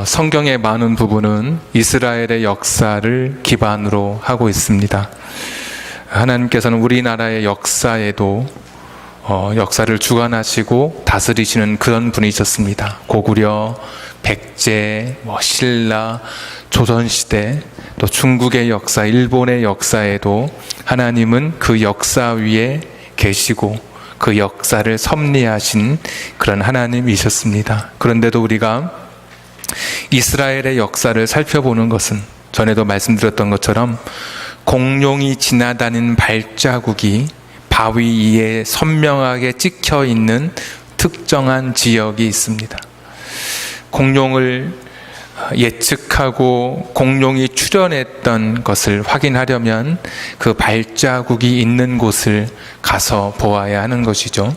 성경의 많은 부분은 이스라엘의 역사를 기반으로 하고 있습니다. 하나님께서는 우리나라의 역사에도 역사를 주관하시고 다스리시는 그런 분이셨습니다. 고구려, 백제, 신라, 조선시대, 또 중국의 역사, 일본의 역사에도 하나님은 그 역사 위에 계시고 그 역사를 섭리하신 그런 하나님이셨습니다. 그런데도 우리가 이스라엘의 역사를 살펴보는 것은 전에도 말씀드렸던 것처럼 공룡이 지나다니는 발자국이 바위 위에 선명하게 찍혀 있는 특정한 지역이 있습니다. 공룡을 예측하고 공룡이 출현했던 것을 확인하려면 그 발자국이 있는 곳을 가서 보아야 하는 것이죠.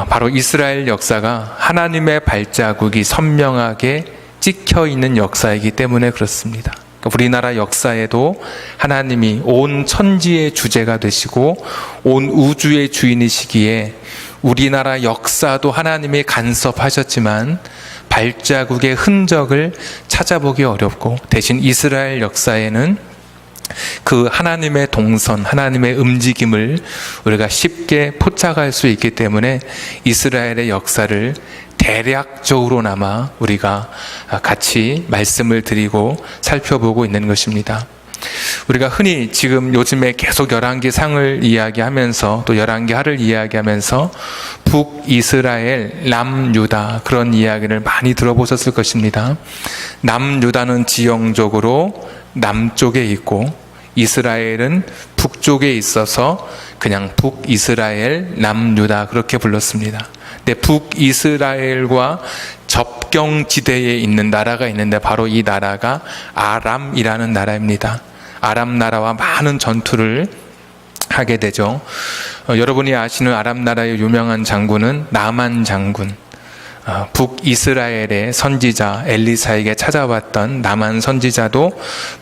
바로 이스라엘 역사가 하나님의 발자국이 선명하게 찍혀 있는 역사이기 때문에 그렇습니다. 우리나라 역사에도 하나님이 온 천지의 주제가 되시고 온 우주의 주인이시기에 우리나라 역사도 하나님이 간섭하셨지만 발자국의 흔적을 찾아보기 어렵고, 대신 이스라엘 역사에는 그 하나님의 동선, 하나님의 움직임을 우리가 쉽게 포착할 수 있기 때문에 이스라엘의 역사를 대략적으로나마 우리가 같이 말씀을 드리고 살펴보고 있는 것입니다. 우리가 흔히 지금 요즘에 계속 열왕기상을 이야기하면서 또 열왕기하를 이야기하면서 북이스라엘, 남유다 그런 이야기를 많이 들어보셨을 것입니다. 남유다는 지형적으로 남쪽에 있고 이스라엘은 북쪽에 있어서 그냥 북이스라엘, 남유다 그렇게 불렀습니다. 근데 북이스라엘과 접경지대에 있는 나라가 있는데 바로 이 나라가 아람이라는 나라입니다. 아람 나라와 많은 전투를 하게 되죠. 여러분이 아시는 아람 나라의 유명한 장군은 나만 장군. 북이스라엘의 선지자 엘리사에게 찾아왔던 나만 선지자도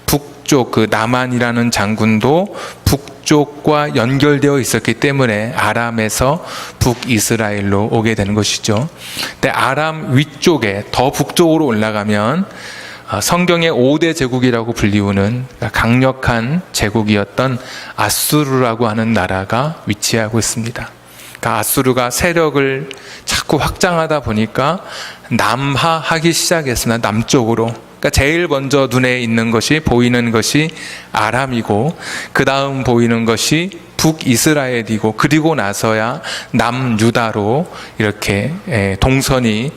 북쪽 그 나만이라는 장군도 북쪽과 연결되어 있었기 때문에 아람에서 북이스라엘로 오게 되는 것이죠. 근데 아람 위쪽에 더 북쪽으로 올라가면 성경의 5대 제국이라고 불리우는 강력한 제국이었던 아수르라고 하는 나라가 위치하고 있습니다. 그러니까 아수르가 세력을 자꾸 확장하다 보니까 남하하기 시작했습니다. 남쪽으로. 그러니까 제일 먼저 눈에 있는 것이 보이는 것이 아람이고 그 다음 보이는 것이 북이스라엘이고 그리고 나서야 남유다로 이렇게 동선이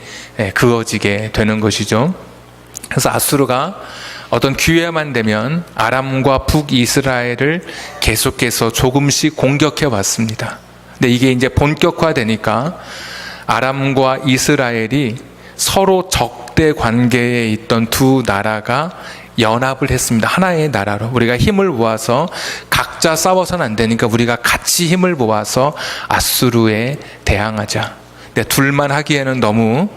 그어지게 되는 것이죠. 그래서 아수르가 어떤 기회만 되면 아람과 북이스라엘을 계속해서 조금씩 공격해 왔습니다. 근데 이게 이제 본격화되니까 아람과 이스라엘이 서로 적대 관계에 있던 두 나라가 연합을 했습니다. 하나의 나라로. 우리가 힘을 모아서 각자 싸워서는 안 되니까 우리가 같이 힘을 모아서 아수르에 대항하자. 근데 둘만 하기에는 너무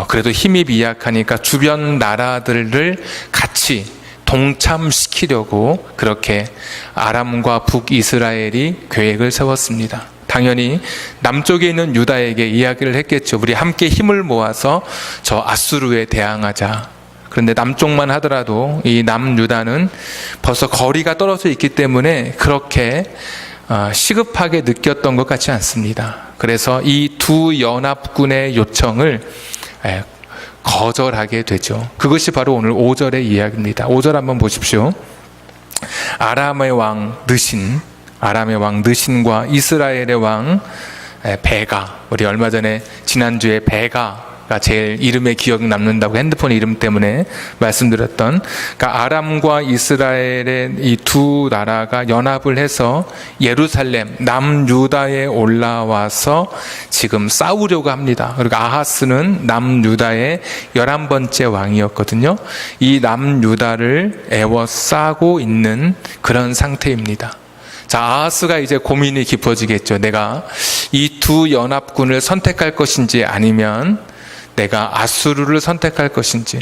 그래도 힘이 미약하니까 주변 나라들을 같이 동참시키려고 그렇게 아람과 북이스라엘이 계획을 세웠습니다. 당연히 남쪽에 있는 유다에게 이야기를 했겠죠. 우리 함께 힘을 모아서 저 아수르에 대항하자. 그런데 남쪽만 하더라도 이 남유다는 벌써 거리가 떨어져 있기 때문에 그렇게 시급하게 느꼈던 것 같지 않습니다. 그래서 이 두 연합군의 요청을 거절하게 되죠. 그것이 바로 오늘 5절의 이야기입니다. 5절 한번 보십시오. 아람의 왕 느신과 이스라엘의 왕 베가, 우리 얼마 전에 지난주에 베가가 제일 이름에 기억 남는다고 핸드폰 이름 때문에 말씀드렸던, 그러니까 아람과 이스라엘의 이 두 나라가 연합을 해서 예루살렘 남유다에 올라와서 지금 싸우려고 합니다. 그리고 아하스는 남유다의 11번째 왕이었거든요. 이 남유다를 에워싸고 있는 그런 상태입니다. 자, 아하스가 이제 고민이 깊어지겠죠. 내가 이 두 연합군을 선택할 것인지 아니면 내가 아수르를 선택할 것인지.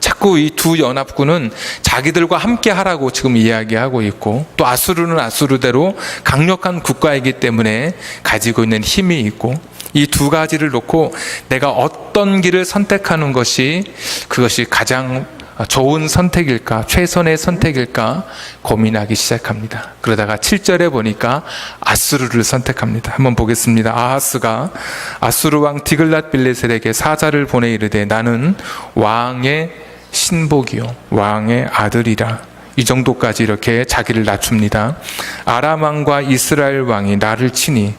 자꾸 이 두 연합군은 자기들과 함께 하라고 지금 이야기하고 있고, 또 아수르는 아수르대로 강력한 국가이기 때문에 가지고 있는 힘이 있고, 이 두 가지를 놓고 내가 어떤 길을 선택하는 것이 그것이 가장 좋은 선택일까, 최선의 선택일까 고민하기 시작합니다. 그러다가 7절에 보니까 아수르를 선택합니다. 한번 보겠습니다. 아하스가 아수르 왕 디글랏빌레셀에게 사자를 보내 이르되 나는 왕의 신복이요 왕의 아들이라. 이 정도까지 이렇게 자기를 낮춥니다. 아람 왕과 이스라엘 왕이 나를 치니,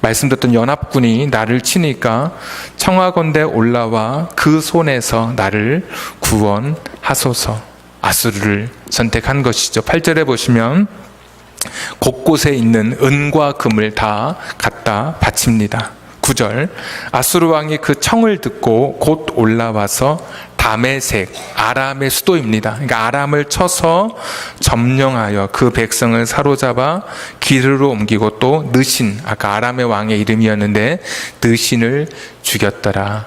말씀드렸던 연합군이 나를 치니까 청하건대 올라와 그 손에서 나를 구원하소서. 아수르를 선택한 것이죠. 8절에 보시면 곳곳에 있는 은과 금을 다 갖다 바칩니다. 9절 아수르 왕이 그 청을 듣고 곧 올라와서 다메섹, 아람의 수도입니다. 그러니까 아람을 쳐서 점령하여 그 백성을 사로잡아 기르로 옮기고 또 느신, 아까 아람의 왕의 이름이었는데 느신을 죽였더라.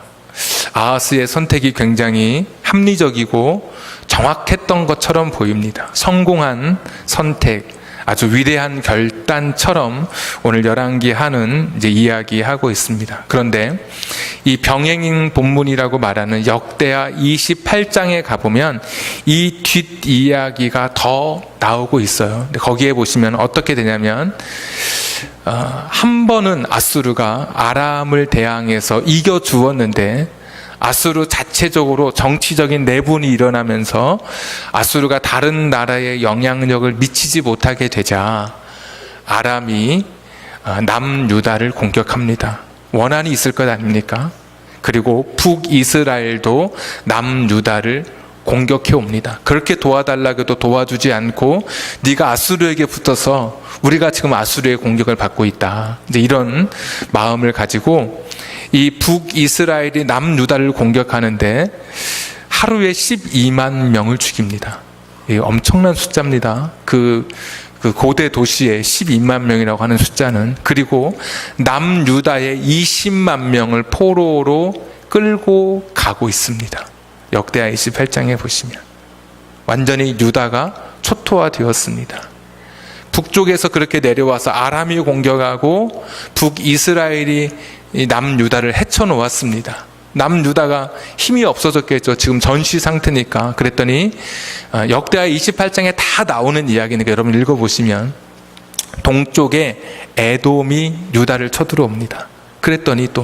아하스의 선택이 굉장히 합리적이고 정확했던 것처럼 보입니다. 성공한 선택, 아주 위대한 결단처럼 오늘 열왕기 하는 이제 이야기하고 있습니다. 그런데 이 병행 본문이라고 말하는 역대하 28장에 가보면 이 뒷이야기가 더 나오고 있어요. 근데 거기에 보시면 어떻게 되냐면 한 번은 아수르가 아람을 대항해서 이겨 주었는데 아수르 자체적으로 정치적인 내분이 일어나면서 아수르가 다른 나라에 영향력을 미치지 못하게 되자 아람이 남유다를 공격합니다. 원한이 있을 것 아닙니까? 그리고 북이스라엘도 남유다를 공격해 옵니다. 그렇게 도와달라고 해도 도와주지 않고 네가 아수르에게 붙어서 우리가 지금 아수르의 공격을 받고 있다. 이제 이런 마음을 가지고 이 북이스라엘이 남유다를 공격하는데 하루에 12만 명을 죽입니다. 엄청난 숫자입니다. 그 고대 도시에 12만 명이라고 하는 숫자는. 그리고 남유다의 20만 명을 포로로 끌고 가고 있습니다. 역대하 28장에 보시면 완전히 유다가 초토화되었습니다. 북쪽에서 그렇게 내려와서 아람이 공격하고 북이스라엘이 남유다를 헤쳐놓았습니다. 남유다가 힘이 없어졌겠죠. 지금 전시 상태니까. 그랬더니 역대하 28장에 다 나오는 이야기니까 여러분 읽어보시면 동쪽에 에돔이 유다를 쳐들어옵니다. 그랬더니 또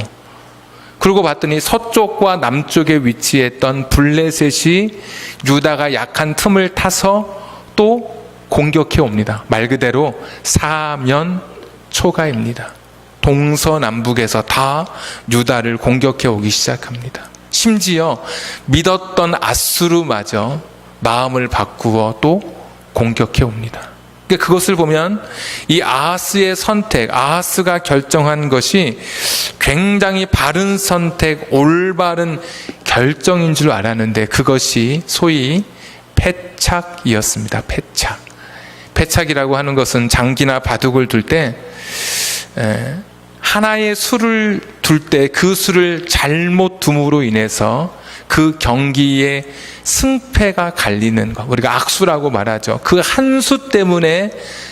그러고 봤더니 서쪽과 남쪽에 위치했던 블레셋이 유다가 약한 틈을 타서 또 공격해 옵니다. 말 그대로 사면 초가입니다. 동서남북에서 다 유다를 공격해 오기 시작합니다. 심지어 믿었던 아수르마저 마음을 바꾸어 또 공격해 옵니다. 그것을 보면 이 아하스의 선택, 아하스가 결정한 것이 굉장히 바른 선택, 올바른 결정인 줄 알았는데 그것이 소위 패착이었습니다. 패착. 패착이라고 하는 것은 장기나 바둑을 둘 때 하나의 수를 둘 때 그 수를 잘못 둠으로 인해서 그 경기의 승패가 갈리는 것, 우리가 악수라고 말하죠. 그 한 수 때문에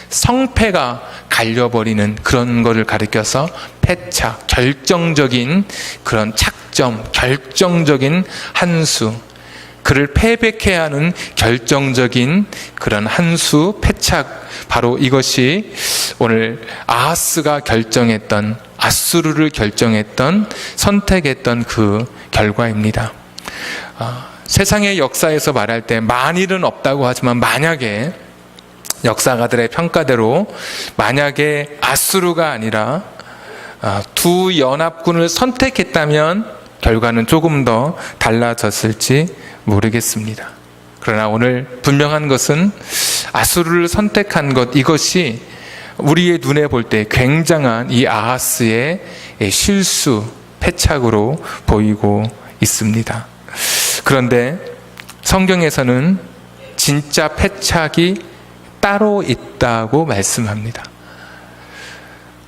성패가 갈려버리는 그런 거를 가리켜서 패착, 결정적인 그런 착점, 결정적인 한 수, 그를 패배케 하는 결정적인 그런 한 수, 패착, 바로 이것이 오늘 아하스가 결정했던, 아수르를 결정했던, 선택했던 그 결과입니다. 세상의 역사에서 말할 때 만일은 없다고 하지만 만약에 역사가들의 평가대로 만약에 아수르가 아니라 두 연합군을 선택했다면 결과는 조금 더 달라졌을지 모르겠습니다. 그러나 오늘 분명한 것은 아수르를 선택한 것, 이것이 우리의 눈에 볼 때 굉장한 이 아하스의 실수, 패착으로 보이고 있습니다. 그런데 성경에서는 진짜 패착이 따로 있다고 말씀합니다.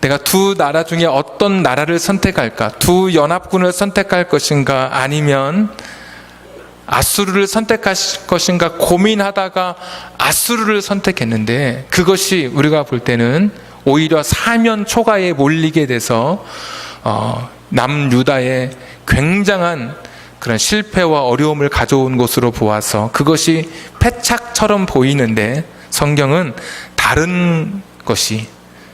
내가 두 나라 중에 어떤 나라를 선택할까? 두 연합군을 선택할 것인가? 아니면 아수르를 선택할 것인가 고민하다가 아수르를 선택했는데 그것이 우리가 볼 때는 오히려 사면 초가에 몰리게 돼서 남유다의 굉장한 그런 실패와 어려움을 가져온 것으로 보아서 그것이 패착처럼 보이는데 성경은 다른 것이,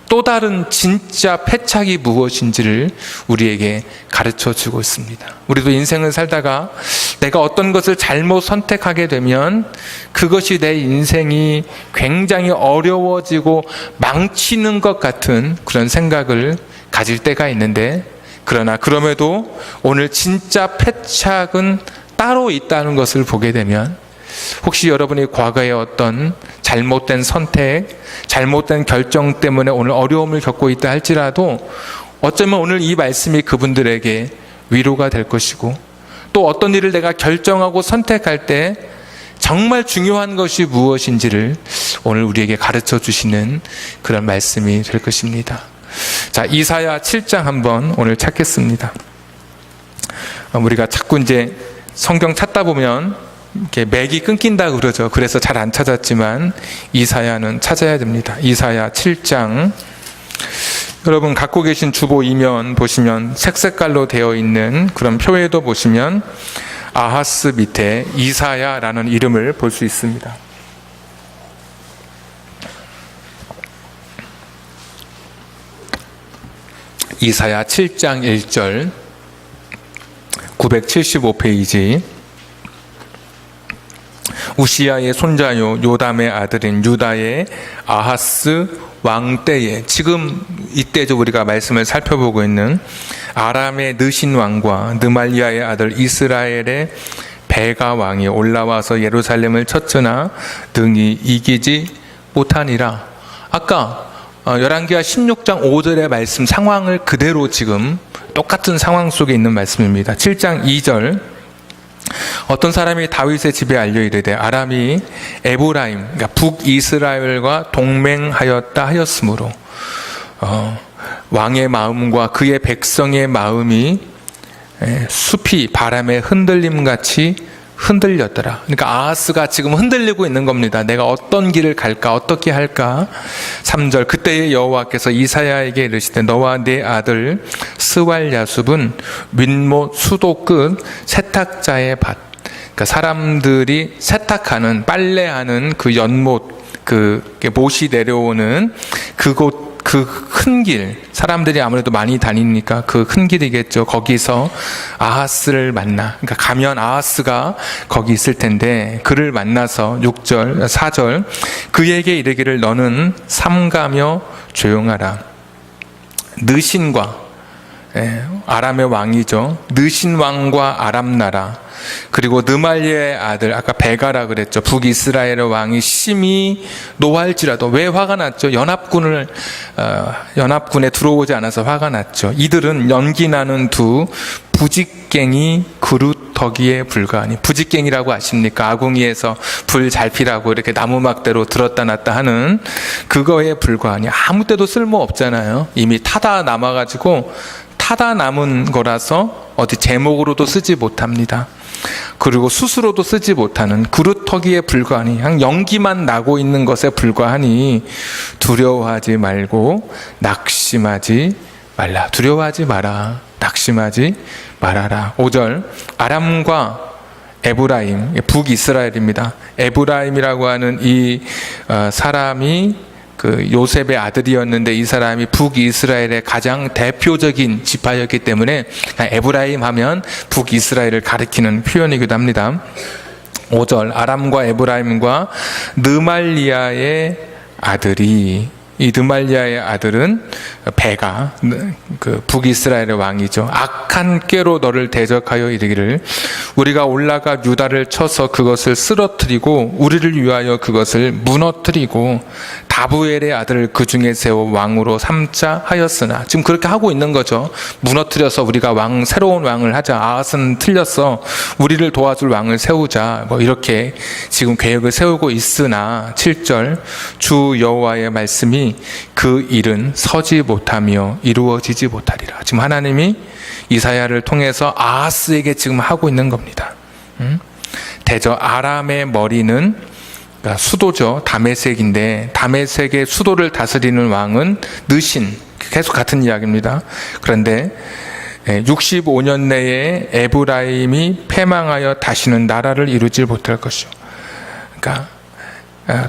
또 다른 진짜 패착이 무엇인지를 우리에게 가르쳐 주고 있습니다. 우리도 인생을 살다가 내가 어떤 것을 잘못 선택하게 되면 그것이 내 인생이 굉장히 어려워지고 망치는 것 같은 그런 생각을 가질 때가 있는데, 그러나 그럼에도 오늘 진짜 패착은 따로 있다는 것을 보게 되면, 혹시 여러분이 과거에 어떤 잘못된 선택, 잘못된 결정 때문에 오늘 어려움을 겪고 있다 할지라도 어쩌면 오늘 이 말씀이 그분들에게 위로가 될 것이고, 또 어떤 일을 내가 결정하고 선택할 때 정말 중요한 것이 무엇인지를 오늘 우리에게 가르쳐 주시는 그런 말씀이 될 것입니다. 자, 이사야 7장 한번 오늘 찾겠습니다. 우리가 자꾸 이제 성경 찾다 보면 이렇게 맥이 끊긴다 그러죠. 그래서 잘 안 찾았지만 이사야는 찾아야 됩니다. 이사야 7장, 여러분 갖고 계신 주보 이면 보시면 색깔로 되어 있는 그런 표에도 보시면 아하스 밑에 이사야라는 이름을 볼 수 있습니다. 이사야 7장 1절, 975페이지. 우시야의 손자요 요담의 아들인 유다의 아하스 왕 때에, 지금 이때죠 우리가 말씀을 살펴보고 있는 아람의 느신 왕과 느말리아의 아들 이스라엘의 베가 왕이 올라와서 예루살렘을 쳤으나 등이 이기지 못하니라. 아까 열왕기하 16장 5절의 말씀 상황을 그대로 지금 똑같은 상황 속에 있는 말씀입니다. 7장 2절, 어떤 사람이 다윗의 집에 알려 이르되 아람이 에브라임, 그러니까 북이스라엘과 동맹하였다 하였으므로 왕의 마음과 그의 백성의 마음이 숲이 바람에 흔들림같이 흔들렸더라. 그러니까 아하스가 지금 흔들리고 있는 겁니다. 내가 어떤 길을 갈까, 어떻게 할까. 3절, 그때의 여호와께서 이사야에게 이르시되 너와 네 아들 스왈야숲은 윗못 수도 끝 세탁자의 밭, 그러니까 사람들이 세탁하는, 빨래하는 그 연못, 그 못이 내려오는 그곳, 그 큰 길, 사람들이 아무래도 많이 다니니까 그 큰 길이겠죠. 거기서 아하스를 만나. 그러니까 가면 아하스가 거기 있을 텐데 그를 만나서 6절, 4절, 그에게 이르기를 너는 삼가며 조용하라. 느신과, 아람의 왕이죠. 느신 왕과 아람 나라, 그리고 느말리아의 아들, 아까 베가라 그랬죠. 북이스라엘의 왕이 심히 노할지라도, 왜 화가 났죠? 연합군에 들어오지 않아서 화가 났죠. 이들은 연기나는 두 부직갱이 그루터기에 불과하니. 부직갱이라고 아십니까? 아궁이에서 불 잘 피라고 이렇게 나무막대로 들었다 놨다 하는 그거에 불과하니. 아무 때도 쓸모 없잖아요. 이미 타다 남아가지고, 타다 남은 거라서 어디 제목으로도 쓰지 못합니다. 그리고 스스로도 쓰지 못하는 그루터기에 불과하니, 그냥 연기만 나고 있는 것에 불과하니 두려워하지 말고 낙심하지 말라. 두려워하지 마라. 낙심하지 말아라. 5절, 아람과 에브라임, 북이스라엘입니다. 에브라임이라고 하는 이 사람이 그 요셉의 아들이었는데 이 사람이 북이스라엘의 가장 대표적인 지파였기 때문에 에브라임 하면 북이스라엘을 가리키는 표현이기도 합니다. 5절, 아람과 에브라임과 느말리아의 아들이, 이 느말리아의 아들은 베가, 그 북이스라엘의 왕이죠. 악한 꾀로 너를 대적하여 이르기를 우리가 올라가 유다를 쳐서 그것을 쓰러뜨리고 우리를 위하여 그것을 무너뜨리고 다부엘의 아들을 그 중에 세워 왕으로 삼자 하였으나. 지금 그렇게 하고 있는 거죠. 무너뜨려서 우리가 새로운 왕을 하자. 아하스는 틀렸어. 우리를 도와줄 왕을 세우자. 뭐 이렇게 지금 계획을 세우고 있으나 7절, 주 여호와의 말씀이 그 일은 서지 못하며 이루어지지 못하리라. 지금 하나님이 이사야를 통해서 아하스에게 지금 하고 있는 겁니다. 대저 아람의 머리는, 그러니까 수도죠. 다메섹인데 다메섹의 수도를 다스리는 왕은 느신, 계속 같은 이야기입니다. 그런데 65년 내에 에브라임이 패망하여 다시는 나라를 이루지 못할 것이요. 그러니까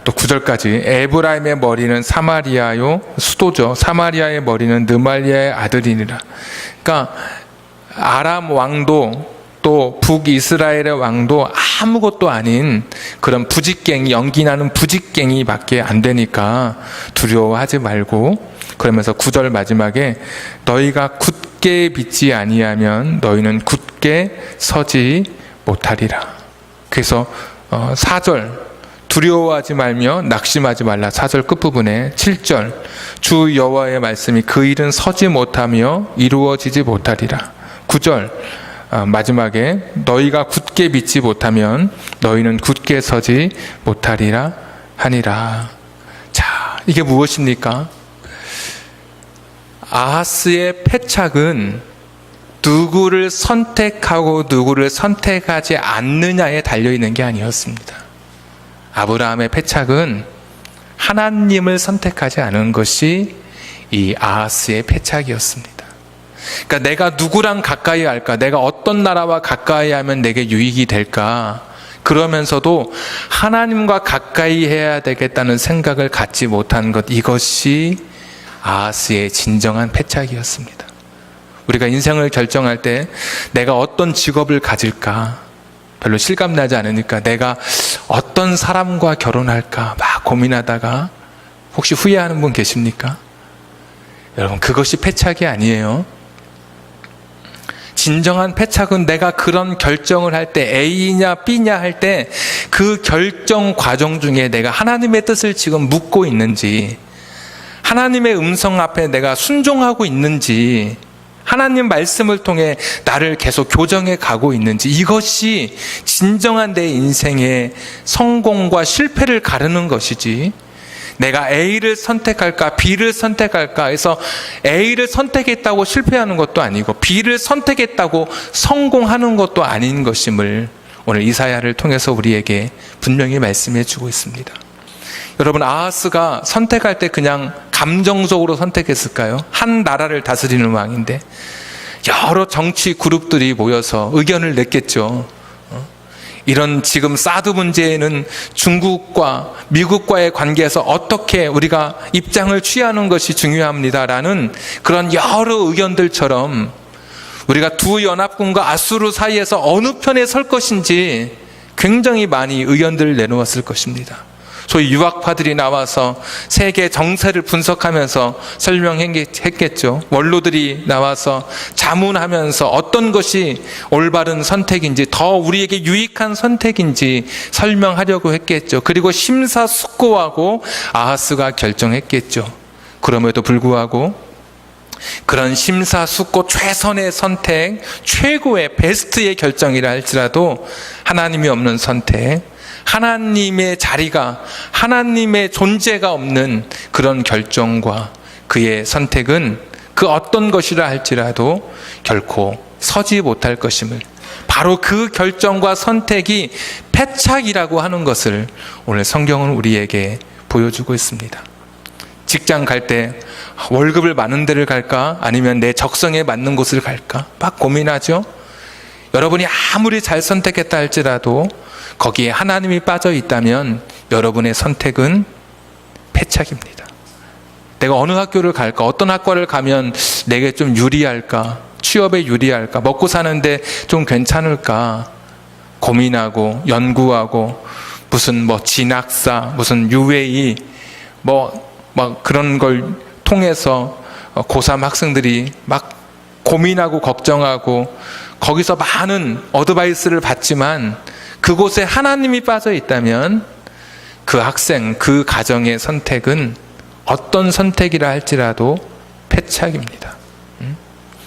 또 9절까지 에브라임의 머리는 사마리아요 수도죠. 사마리아의 머리는 느말리아의 아들이니라. 그러니까 아람 왕도 또 북이스라엘의 왕도 아무것도 아닌 그런 부직갱이, 연기나는 부직갱이밖에 안 되니까 두려워하지 말고, 그러면서 9절 마지막에 너희가 굳게 믿지 아니하면 너희는 굳게 서지 못하리라. 그래서 4절 두려워하지 말며 낙심하지 말라. 4절 끝부분에 7절 주 여호와의 말씀이 그 일은 서지 못하며 이루어지지 못하리라. 9절 마지막에 너희가 굳게 믿지 못하면 너희는 굳게 서지 못하리라 하니라. 자, 이게 무엇입니까? 아하스의 패착은 누구를 선택하고 누구를 선택하지 않느냐에 달려있는 게 아니었습니다. 아브라함의 패착은 하나님을 선택하지 않은 것이 이 아하스의 패착이었습니다. 그러니까 내가 누구랑 가까이 할까, 내가 어떤 나라와 가까이 하면 내게 유익이 될까, 그러면서도 하나님과 가까이 해야 되겠다는 생각을 갖지 못한 것, 이것이 아하스의 진정한 패착이었습니다. 우리가 인생을 결정할 때 내가 어떤 직업을 가질까 별로 실감나지 않으니까 내가 어떤 사람과 결혼할까 막 고민하다가 혹시 후회하는 분 계십니까? 여러분, 그것이 패착이 아니에요. 진정한 패착은 내가 그런 결정을 할 때 A냐 B냐 할 때 그 결정 과정 중에 내가 하나님의 뜻을 지금 묻고 있는지, 하나님의 음성 앞에 내가 순종하고 있는지, 하나님 말씀을 통해 나를 계속 교정해 가고 있는지, 이것이 진정한 내 인생의 성공과 실패를 가르는 것이지, 내가 A를 선택할까 B를 선택할까 해서 A를 선택했다고 실패하는 것도 아니고 B를 선택했다고 성공하는 것도 아닌 것임을 오늘 이사야를 통해서 우리에게 분명히 말씀해 주고 있습니다. 여러분, 아하스가 선택할 때 그냥 감정적으로 선택했을까요? 한 나라를 다스리는 왕인데 여러 정치 그룹들이 모여서 의견을 냈겠죠. 이런 지금 사드 문제에는 중국과 미국과의 관계에서 어떻게 우리가 입장을 취하는 것이 중요합니다라는 그런 여러 의견들처럼 우리가 두 연합군과 아수르 사이에서 어느 편에 설 것인지 굉장히 많이 의견들을 내놓았을 것입니다. 소위 유학파들이 나와서 세계 정세를 분석하면서 설명했겠죠. 원로들이 나와서 자문하면서 어떤 것이 올바른 선택인지, 더 우리에게 유익한 선택인지 설명하려고 했겠죠. 그리고 심사숙고하고 아하스가 결정했겠죠. 그럼에도 불구하고 그런 심사숙고 최선의 선택, 최고의 베스트의 결정이라 할지라도 하나님이 없는 선택, 하나님의 자리가, 하나님의 존재가 없는 그런 결정과 그의 선택은 그 어떤 것이라 할지라도 결코 서지 못할 것임을, 바로 그 결정과 선택이 패착이라고 하는 것을 오늘 성경은 우리에게 보여주고 있습니다. 직장 갈 때 월급을 많은 데를 갈까 아니면 내 적성에 맞는 곳을 갈까 막 고민하죠. 여러분이 아무리 잘 선택했다 할지라도 거기에 하나님이 빠져 있다면 여러분의 선택은 패착입니다. 내가 어느 학교를 갈까, 어떤 학과를 가면 내게 좀 유리할까, 취업에 유리할까, 먹고 사는데 좀 괜찮을까 고민하고 연구하고 무슨 진학사, 무슨 UA 그런 걸 통해서 고3 학생들이 막 고민하고 걱정하고 거기서 많은 어드바이스를 받지만 그곳에 하나님이 빠져 있다면 그 학생, 그 가정의 선택은 어떤 선택이라 할지라도 패착입니다.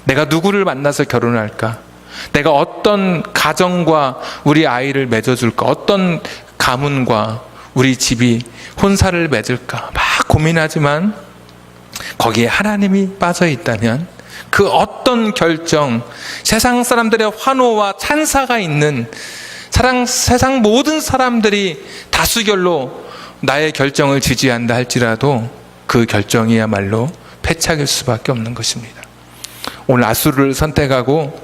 내가 누구를 만나서 결혼할까? 내가 어떤 가정과 우리 아이를 맺어줄까? 어떤 가문과 우리 집이 혼사를 맺을까? 막 고민하지만 거기에 하나님이 빠져 있다면 그 어떤 결정, 세상 사람들의 환호와 찬사가 있는 세상 모든 사람들이 다수결로 나의 결정을 지지한다 할지라도 그 결정이야말로 패착일 수밖에 없는 것입니다. 오늘 아수르를 선택하고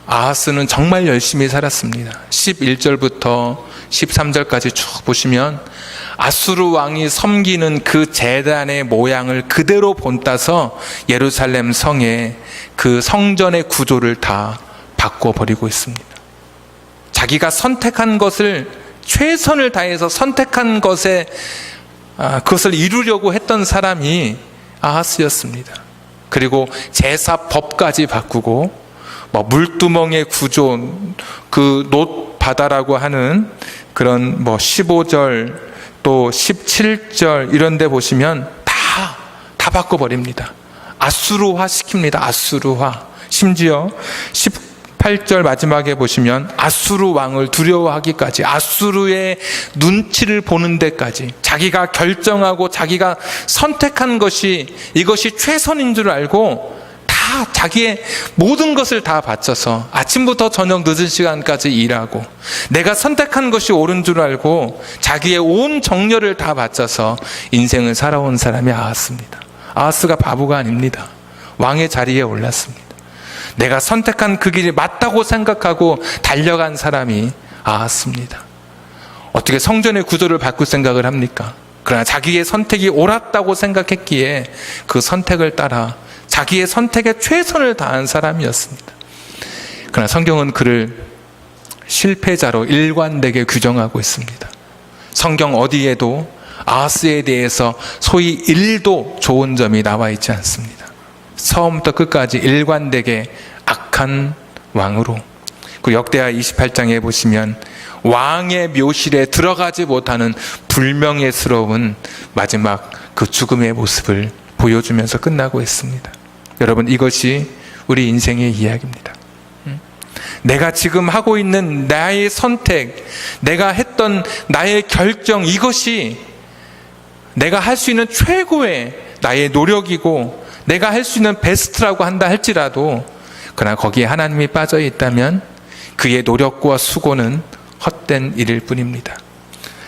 아하스는 정말 열심히 살았습니다. 11절부터 13절까지 쭉 보시면 아수르 왕이 섬기는 그 제단의 모양을 그대로 본따서 예루살렘 성에 그 성전의 구조를 다 바꿔버리고 있습니다. 자기가 선택한 것을 최선을 다해서 선택한 것에 그것을 이루려고 했던 사람이 아하스였습니다. 그리고 제사법까지 바꾸고 물두멍의 구조, 그 놋바다라고 하는 그런 15절 또 17절 이런 데 보시면 다 바꿔버립니다. 아수르화 시킵니다. 아수르화. 심지어 18절 마지막에 보시면 아수르 왕을 두려워하기까지, 아수르의 눈치를 보는 데까지, 자기가 결정하고 자기가 선택한 것이 이것이 최선인 줄 알고 다 자기의 모든 것을 다 바쳐서 아침부터 저녁 늦은 시간까지 일하고 내가 선택한 것이 옳은 줄 알고 자기의 온 정열을 다 바쳐서 인생을 살아온 사람이 아하스입니다. 아하스가 바보가 아닙니다. 왕의 자리에 올랐습니다. 내가 선택한 그 길이 맞다고 생각하고 달려간 사람이 아하스입니다. 어떻게 성전의 구조를 바꿀 생각을 합니까? 그러나 자기의 선택이 옳았다고 생각했기에 그 선택을 따라 자기의 선택에 최선을 다한 사람이었습니다. 그러나 성경은 그를 실패자로 일관되게 규정하고 있습니다. 성경 어디에도 아하스에 대해서 소위 1도 좋은 점이 나와 있지 않습니다. 처음부터 끝까지 일관되게 악한 왕으로. 그 역대하 28장에 보시면 왕의 묘실에 들어가지 못하는 불명예스러운 마지막 그 죽음의 모습을 보여주면서 끝나고 있습니다. 여러분, 이것이 우리 인생의 이야기입니다. 내가 지금 하고 있는 나의 선택, 내가 했던 나의 결정, 이것이 내가 할 수 있는 최고의 나의 노력이고 내가 할 수 있는 베스트라고 한다 할지라도, 그러나 거기에 하나님이 빠져 있다면 그의 노력과 수고는 헛된 일일 뿐입니다.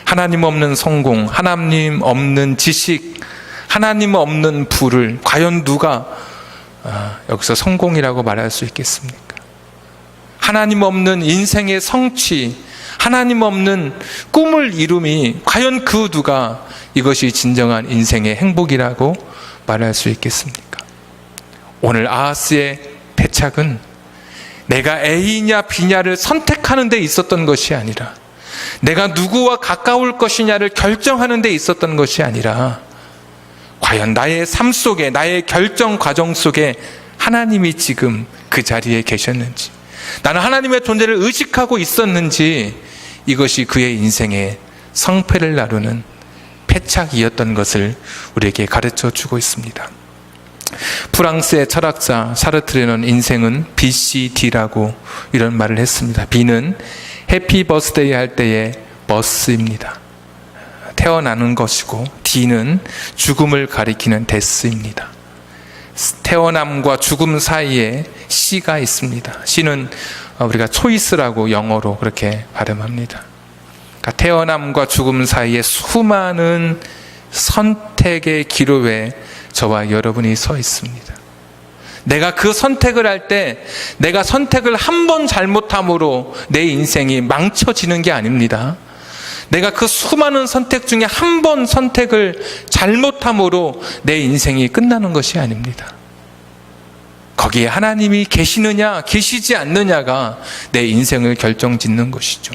하나님 없는 성공, 하나님 없는 지식, 하나님 없는 부를 과연 누가 여기서 성공이라고 말할 수 있겠습니까? 하나님 없는 인생의 성취, 하나님 없는 꿈을 이룸이 과연 그 누가 이것이 진정한 인생의 행복이라고 말할 수 있겠습니까? 오늘 아하스의 패착은 내가 A냐 B냐를 선택하는 데 있었던 것이 아니라, 내가 누구와 가까울 것이냐를 결정하는 데 있었던 것이 아니라, 과연 나의 삶 속에, 나의 결정 과정 속에 하나님이 지금 그 자리에 계셨는지, 나는 하나님의 존재를 의식하고 있었는지, 이것이 그의 인생의 성패를 나누는 패착이었던 것을 우리에게 가르쳐 주고 있습니다. 프랑스의 철학자 사르트르는 인생은 BCD라고 이런 말을 했습니다. B는 해피 버스데이 할 때의 버스입니다. 태어나는 것이고, D는 죽음을 가리키는 데스입니다. 태어남과 죽음 사이에 C가 있습니다. C는 우리가 초이스라고 영어로 그렇게 발음합니다. 그러니까 태어남과 죽음 사이에 수많은 선택의 기로에 저와 여러분이 서 있습니다. 내가 그 선택을 할 때, 내가 선택을 한 번 잘못함으로 내 인생이 망쳐지는 게 아닙니다. 내가 그 수많은 선택 중에 한 번 선택을 잘못함으로 내 인생이 끝나는 것이 아닙니다. 거기에 하나님이 계시느냐 계시지 않느냐가 내 인생을 결정짓는 것이죠.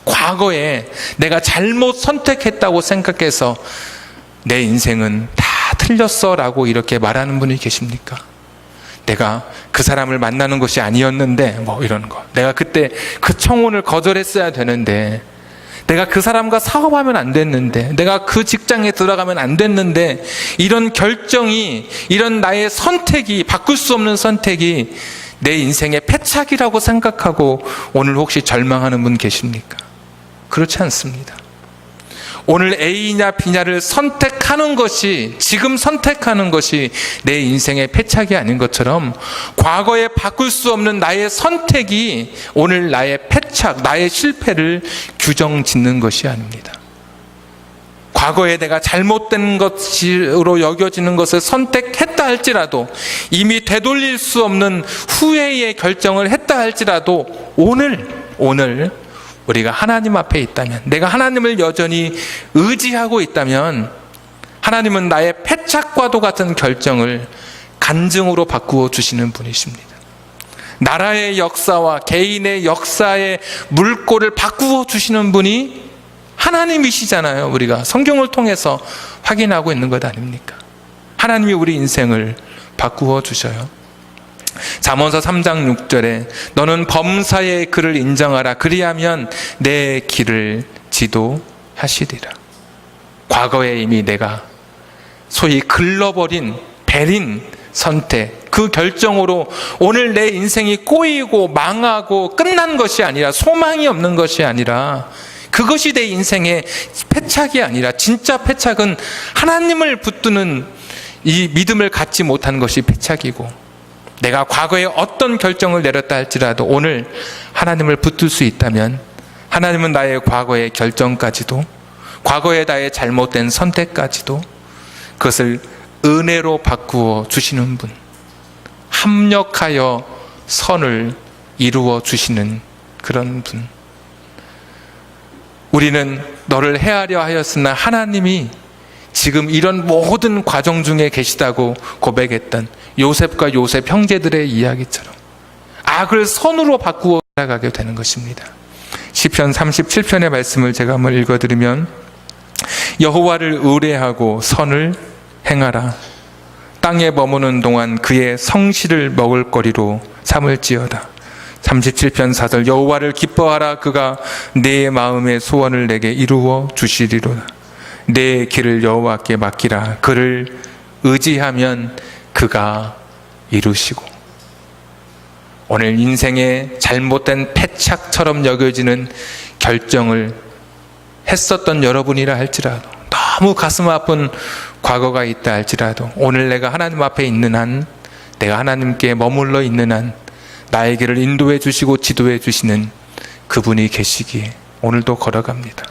과거에 내가 잘못 선택했다고 생각해서 내 인생은 다 틀렸어 라고 이렇게 말하는 분이 계십니까? 내가 그 사람을 만나는 것이 아니었는데 이런 거, 내가 그때 그 청혼을 거절했어야 되는데, 내가 그 사람과 사업하면 안 됐는데, 내가 그 직장에 들어가면 안 됐는데, 이런 결정이, 이런 나의 선택이, 바꿀 수 없는 선택이 내 인생의 패착이라고 생각하고 오늘 혹시 절망하는 분 계십니까? 그렇지 않습니다. 오늘 A냐 B냐를 선택하는 것이, 지금 선택하는 것이 내 인생의 패착이 아닌 것처럼, 과거에 바꿀 수 없는 나의 선택이 오늘 나의 패착, 나의 실패를 규정짓는 것이 아닙니다. 과거에 내가 잘못된 것으로 여겨지는 것을 선택했다 할지라도, 이미 되돌릴 수 없는 후회의 결정을 했다 할지라도, 오늘 우리가 하나님 앞에 있다면, 내가 하나님을 여전히 의지하고 있다면, 하나님은 나의 패착과도 같은 결정을 간증으로 바꾸어 주시는 분이십니다. 나라의 역사와 개인의 역사의 물꼬를 바꾸어 주시는 분이 하나님이시잖아요. 우리가 성경을 통해서 확인하고 있는 것 아닙니까? 하나님이 우리 인생을 바꾸어 주셔요. 잠언서 3장 6절에 너는 범사의 그를 인정하라. 그리하면 내 길을 지도하시리라. 과거에 이미 내가 소위 글러버린 베린 선택, 그 결정으로 오늘 내 인생이 꼬이고 망하고 끝난 것이 아니라, 소망이 없는 것이 아니라, 그것이 내 인생의 패착이 아니라, 진짜 패착은 하나님을 붙드는 이 믿음을 갖지 못한 것이 패착이고, 내가 과거에 어떤 결정을 내렸다 할지라도 오늘 하나님을 붙들 수 있다면, 하나님은 나의 과거의 결정까지도, 과거에 나의 잘못된 선택까지도 그것을 은혜로 바꾸어 주시는 분, 합력하여 선을 이루어 주시는 그런 분. 우리는 너를 헤아려 하였으나 하나님이 지금 이런 모든 과정 중에 계시다고 고백했던 요셉과 요셉 형제들의 이야기처럼 악을 선으로 바꾸어 나가게 되는 것입니다. 시편 37편의 말씀을 제가 한번 읽어드리면, 여호와를 의뢰하고 선을 행하라. 땅에 머무는 동안 그의 성실을 먹을거리로 삼을지어다. 37편 4절, 여호와를 기뻐하라. 그가 내 마음의 소원을 내게 이루어 주시리로다. 내 길을 여호와께 맡기라. 그를 의지하면 그가 이루시고. 오늘 인생의 잘못된 패착처럼 여겨지는 결정을 했었던 여러분이라 할지라도, 너무 가슴 아픈 과거가 있다 할지라도, 오늘 내가 하나님 앞에 있는 한, 내가 하나님께 머물러 있는 한, 나의 길을 인도해 주시고 지도해 주시는 그분이 계시기에 오늘도 걸어갑니다.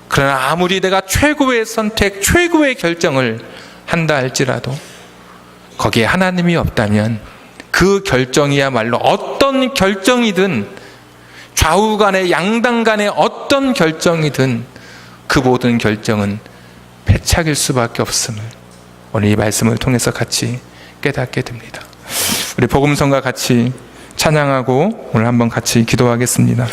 그러나 아무리 내가 최고의 선택, 최고의 결정을 한다 할지라도 거기에 하나님이 없다면 그 결정이야말로 어떤 결정이든, 좌우 간에 양당 간에 어떤 결정이든 그 모든 결정은 패착일 수밖에 없음을 오늘 이 말씀을 통해서 같이 깨닫게 됩니다. 우리 복음성과 같이 찬양하고 오늘 한번 같이 기도하겠습니다.